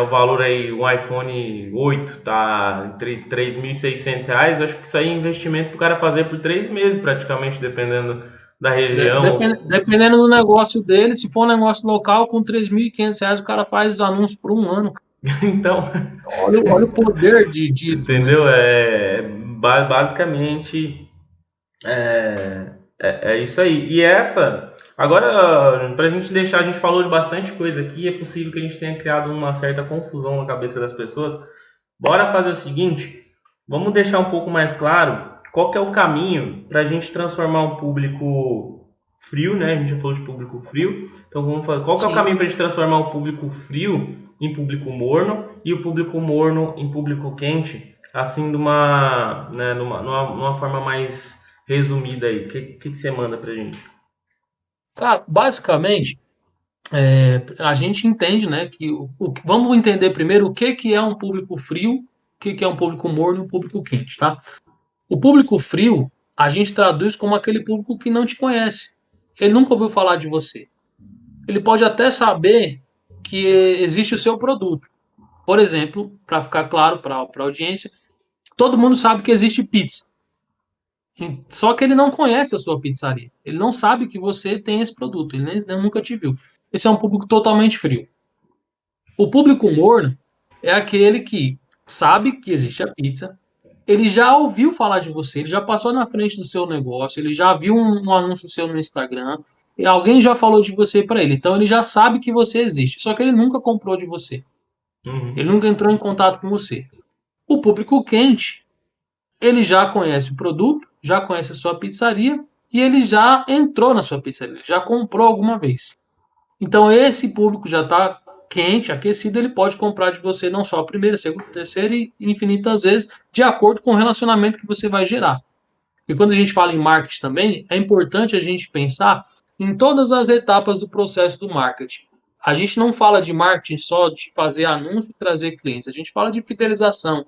o valor aí, um iPhone 8 tá entre R$ 3.600. Acho que isso aí é investimento pro cara fazer por 3 meses praticamente, dependendo da região. Dependendo do negócio dele, se for um negócio local, com R$ 3.500 o cara faz anúncio por um ano. Então, Olha o poder disso, né? entendeu? Basicamente é isso aí. E agora, pra gente deixar, a gente falou de bastante coisa aqui, é possível que a gente tenha criado uma certa confusão na cabeça das pessoas. Bora fazer o seguinte, vamos deixar um pouco mais claro qual que é o caminho para a gente transformar um público frio, né? A gente já falou de público frio, então vamos fazer qual que é o Sim. caminho para a gente transformar o público frio em público morno e o público morno em público quente, assim né, numa forma mais resumida aí. O que você manda pra gente? Cara, basicamente, a gente entende, né, que vamos entender primeiro o que é um público frio, o que é um público morno e um público quente, tá? O público frio, a gente traduz como aquele público que não te conhece. Ele nunca ouviu falar de você. Ele pode até saber que existe o seu produto. Por exemplo, para ficar claro para a audiência, todo mundo sabe que existe pizza. Só que ele não conhece a sua pizzaria. Ele não sabe que você tem esse produto. Ele nunca te viu. Esse é um público totalmente frio. O público morno é aquele que sabe que existe a pizza, ele já ouviu falar de você, ele já passou na frente do seu negócio, ele já viu um anúncio seu no Instagram, e alguém já falou de você para ele. Então ele já sabe que você existe, só que ele nunca comprou de você. Ele Uhum. nunca entrou em contato com você. O público quente, ele já conhece o produto, já conhece a sua pizzaria e ele já entrou na sua pizzaria, já comprou alguma vez. Então, esse público já está quente, aquecido, ele pode comprar de você não só a primeira, a segunda, a terceira e infinitas vezes, de acordo com o relacionamento que você vai gerar. E quando a gente fala em marketing também, é importante a gente pensar em todas as etapas do processo do marketing. A gente não fala de marketing só de fazer anúncio e trazer clientes, a gente fala de fidelização,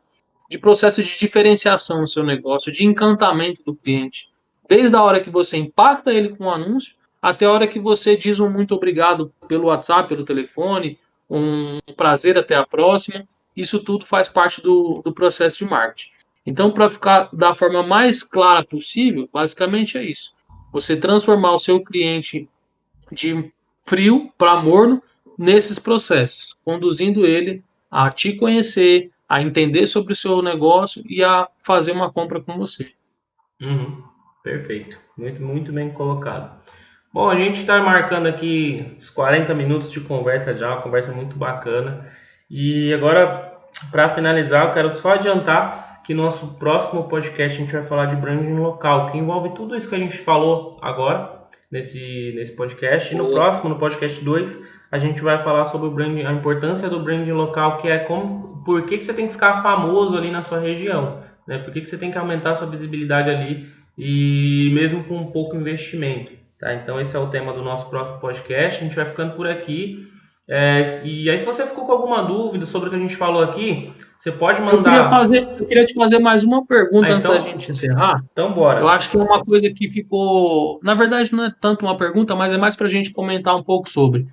de processo de diferenciação no seu negócio, de encantamento do cliente. Desde a hora que você impacta ele com o anúncio, até a hora que você diz um muito obrigado pelo WhatsApp, pelo telefone, um prazer, até a próxima. Isso tudo faz parte do processo de marketing. Então, para ficar da forma mais clara possível, basicamente é isso. Você transformar o seu cliente de frio para morno nesses processos, conduzindo ele a te conhecer, a entender sobre o seu negócio e a fazer uma compra com você. Uhum. Perfeito. Muito, muito bem colocado. Bom, a gente está marcando aqui uns 40 minutos de conversa já, uma conversa muito bacana. E agora, para finalizar, eu quero só adiantar que no nosso próximo podcast a gente vai falar de branding local, que envolve tudo isso que a gente falou agora nesse podcast. E no próximo, no podcast 2, a gente vai falar sobre o branding, a importância do branding local, que é por que você tem que ficar famoso ali na sua região, né? Por que você tem que aumentar a sua visibilidade ali e mesmo com pouco investimento. Tá? Então esse é o tema do nosso próximo podcast. A gente vai ficando por aqui. E aí, se você ficou com alguma dúvida sobre o que a gente falou aqui, você pode mandar. Eu queria te fazer mais uma pergunta antes da Então, gente encerrar. Eu bora. acho que é uma coisa que ficou. Na verdade, não é tanto uma pergunta, mas é mais para a gente comentar um pouco sobre.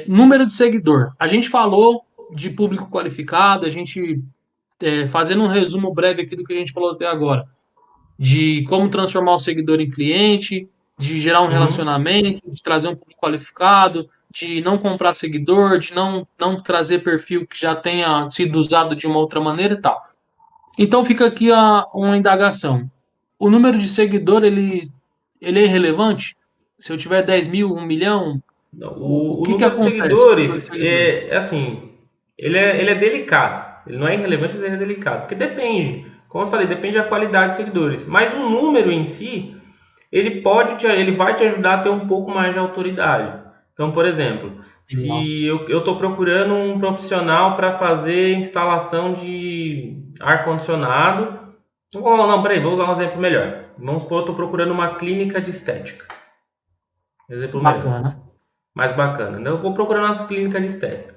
Número de seguidor. A gente falou de público qualificado, a gente fazendo um resumo breve aqui do que a gente falou até agora, de como transformar o seguidor em cliente, de gerar um Uhum. relacionamento, de trazer um público qualificado, de não comprar seguidor, de não trazer perfil que já tenha sido usado de uma outra maneira e tal. Então fica aqui uma indagação. O número de seguidor, ele é irrelevante? Se eu tiver 10 mil, 1 milhão, o O que número de acontece com o número seguidores de seguidor? é assim, ele é delicado. Ele não é irrelevante, mas ele é delicado. Porque depende, como eu falei, depende da qualidade dos seguidores. Mas o número em si, ele vai te ajudar a ter um pouco mais de autoridade. Então, por exemplo, Legal. se eu estou procurando um profissional para fazer instalação de ar-condicionado. Oh, não, peraí, vou usar um exemplo melhor. Vamos supor, eu estou procurando uma clínica de estética. Exemplo melhor, Bacana. mais bacana, né? Eu vou procurar nas clínicas de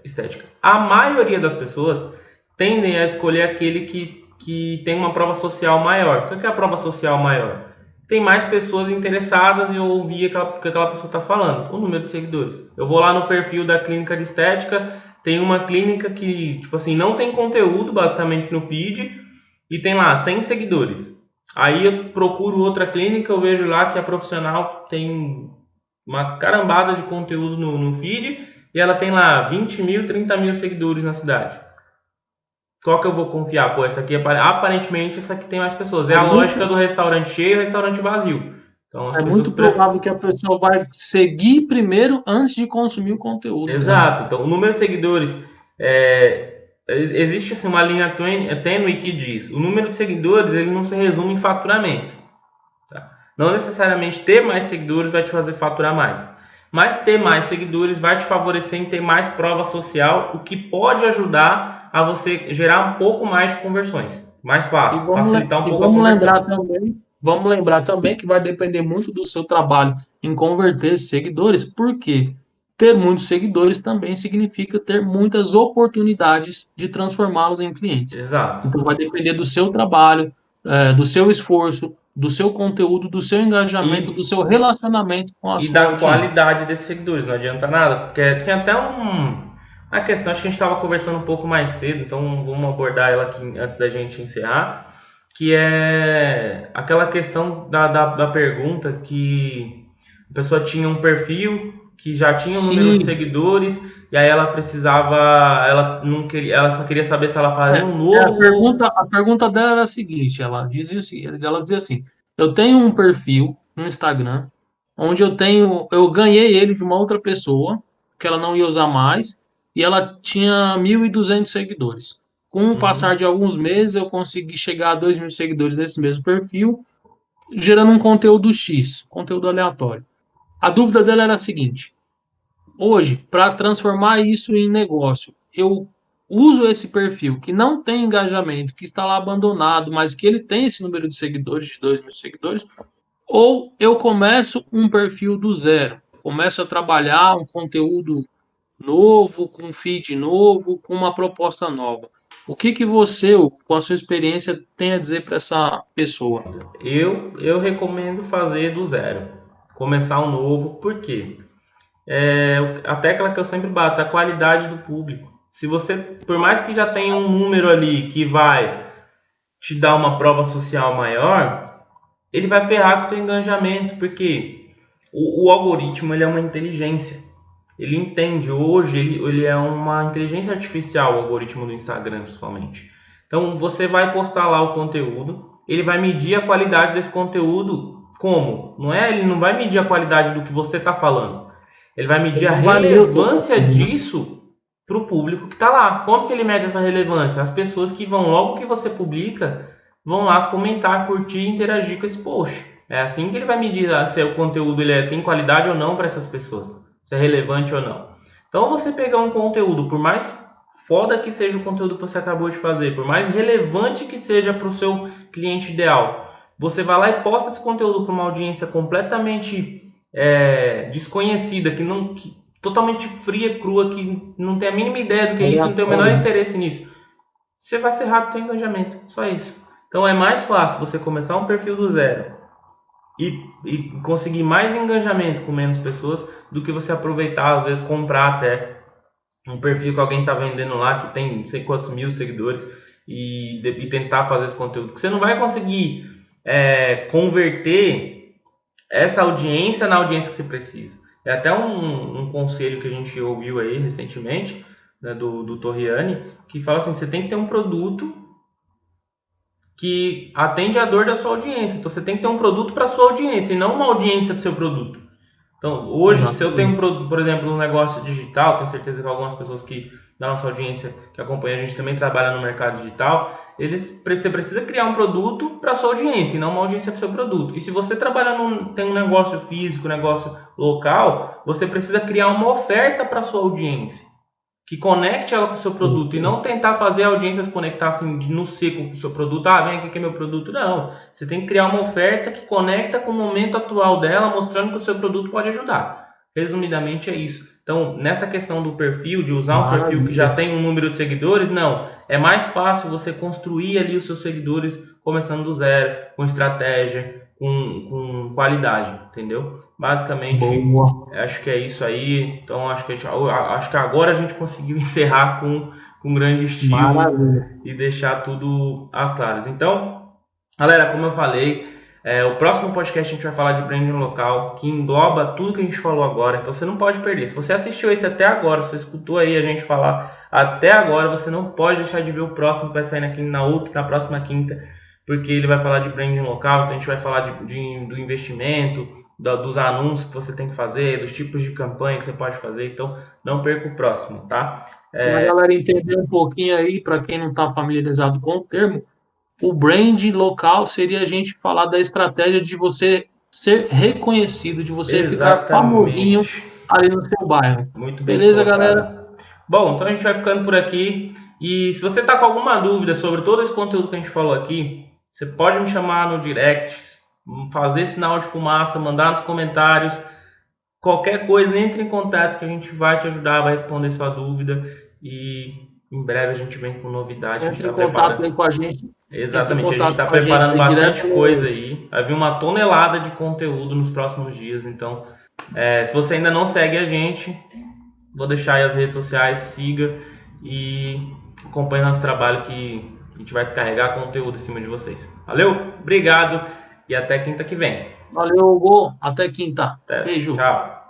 estética. A maioria das pessoas tendem a escolher aquele que tem uma prova social maior. O que é a prova social maior? Tem mais pessoas interessadas em ouvir o que aquela pessoa está falando, o número de seguidores. Eu vou lá no perfil da clínica de estética, tem uma clínica que, tipo assim, não tem conteúdo basicamente no feed e tem lá 100 seguidores. Aí eu procuro outra clínica, eu vejo lá que a profissional tem uma carambada de conteúdo no feed e ela tem lá 20 mil, 30 mil seguidores na cidade. Qual que eu vou confiar? Pô, essa aqui aparentemente essa aqui tem mais pessoas. É É a lógica muito, do restaurante cheio e restaurante vazio. Então as é pessoas muito provável que a pessoa vai seguir primeiro antes de consumir o conteúdo, né? Exato. Então o número de seguidores existe assim uma linha tênue que diz o número de seguidores ele não se resume em faturamento. Tá? Não necessariamente ter mais seguidores vai te fazer faturar mais. Mas ter mais seguidores vai te favorecer em ter mais prova social, o que pode ajudar a você gerar um pouco mais de conversões. Mais E fácil, vamos, facilitar um e pouco a conversão. vamos lembrar também que vai depender muito do seu trabalho em converter esses seguidores, porque ter muitos seguidores também significa ter muitas oportunidades de transformá-los em clientes. Exato. Então vai depender do seu trabalho, do seu esforço, do seu conteúdo, do seu engajamento, do E, seu relacionamento com a e sua da audiência. qualidade desses seguidores, não adianta nada. Porque tinha até uma questão, acho que a gente estava conversando um pouco mais cedo, então vamos abordar ela aqui antes da gente encerrar. Que é aquela questão da pergunta que a pessoa tinha um perfil que já tinha um número de Sim, seguidores e aí ela precisava, ela não queria, ela só queria saber se ela fazia um novo. a pergunta dela era a seguinte, ela dizia assim, eu tenho um perfil no Instagram, onde eu ganhei ele de uma outra pessoa, que ela não ia usar mais, e ela tinha 1.200 seguidores. Com o passar Uhum, de alguns meses, eu consegui chegar a 2.000 seguidores desse mesmo perfil, gerando um conteúdo X, conteúdo aleatório. A dúvida dela era a seguinte, hoje, para transformar isso em negócio, eu uso esse perfil que não tem engajamento, que está lá abandonado, mas que ele tem esse número de seguidores, de 2.000 seguidores, ou eu começo um perfil do zero, começo a trabalhar um conteúdo novo, com um feed novo, com uma proposta nova. O que que você, com a sua experiência, tem a dizer para essa pessoa? eu recomendo fazer do zero, começar um novo, por quê? A tecla que eu sempre bato, a qualidade do público. Se você, por mais que já tenha um número ali que vai te dar uma prova social maior, ele vai ferrar com o teu engajamento, porque o algoritmo ele é uma inteligência. ele entende. Hoje, ele é uma inteligência artificial, o algoritmo do Instagram, principalmente. Então, você vai postar lá o conteúdo, ele vai medir a qualidade desse conteúdo. Como? Ele não vai medir a qualidade do que você está falando. Ele vai medir a relevância disso para o público que está lá. Como que ele mede essa relevância? As pessoas que vão, logo que você publica, vão lá comentar, curtir e interagir com esse post. É assim que ele vai medir se o conteúdo tem qualidade ou não para essas pessoas, se é relevante ou não. Então, você pegar um conteúdo, por mais foda que seja o conteúdo que você acabou de fazer, por mais relevante que seja para o seu cliente ideal, você vai lá e posta esse conteúdo para uma audiência completamente desconhecida, totalmente fria, crua, que não tem a mínima ideia do que é isso, não tem o menor interesse nisso. Você vai ferrar com o seu engajamento, só isso. Então, é mais fácil você começar um perfil do zero e conseguir mais engajamento com menos pessoas do que você aproveitar, às vezes comprar até um perfil que alguém está vendendo lá, que tem não sei quantos mil seguidores, e tentar fazer esse conteúdo. Porque você não vai conseguir converter essa audiência na audiência que você precisa. É até um conselho que a gente ouviu aí recentemente, né, do Torriani, que fala assim, você tem que ter um produto que atende a dor da sua audiência. Então, você tem que ter um produto para a sua audiência e não uma audiência para o seu produto. Então, hoje, se eu tenho, por exemplo, um negócio digital, tenho certeza que algumas pessoas da nossa audiência que acompanha a gente também trabalha no mercado digital, você precisa criar um produto para a sua audiência e não uma audiência para o seu produto. E se você tem um negócio físico, um negócio local, você precisa criar uma oferta para a sua audiência que conecte ela com o seu produto e não tentar fazer a audiência se conectar assim no seco com o seu produto. Vem aqui que é meu produto. Não. Você tem que criar uma oferta que conecta com o momento atual dela, mostrando que o seu produto pode ajudar. Resumidamente é isso. Então, nessa questão do perfil, de usar um perfil que já tem um número de seguidores, não. É mais fácil você construir ali os seus seguidores começando do zero, com estratégia, com qualidade, entendeu? Basicamente, acho que é isso aí. Então, acho que agora a gente conseguiu encerrar com grande estilo. Maravilha. E deixar tudo às claras. Então, galera, como eu falei, o próximo podcast a gente vai falar de branding local, que engloba tudo que a gente falou agora. Então, você não pode perder. Se você assistiu esse até agora, se você escutou aí a gente falar até agora, você não pode deixar de ver o próximo que vai sair na próxima quinta, porque ele vai falar de branding local. Então, a gente vai falar do investimento, dos anúncios que você tem que fazer, dos tipos de campanha que você pode fazer. Então, não perca o próximo, tá? Para a galera entender um pouquinho aí, para quem não está familiarizado com o termo, o brand local seria a gente falar da estratégia de você ser reconhecido, de você ficar famosinho ali no seu bairro. Muito bem. Beleza, galera? Bom, então a gente vai ficando por aqui. E se você está com alguma dúvida sobre todo esse conteúdo que a gente falou aqui, você pode me chamar no direct, fazer sinal de fumaça, mandar nos comentários. Qualquer coisa, entre em contato que a gente vai te ajudar, vai responder sua dúvida. E em breve a gente vem com novidade. Entre em contato aí com a gente. Exatamente, a gente está preparando bastante coisa aí. Vai vir uma tonelada de conteúdo nos próximos dias. Então, se você ainda não segue a gente, vou deixar aí as redes sociais, siga e acompanhe nosso trabalho, que a gente vai descarregar conteúdo em cima de vocês. Valeu, obrigado e até quinta que vem. Valeu, Hugo. Até quinta. Beijo. Tchau.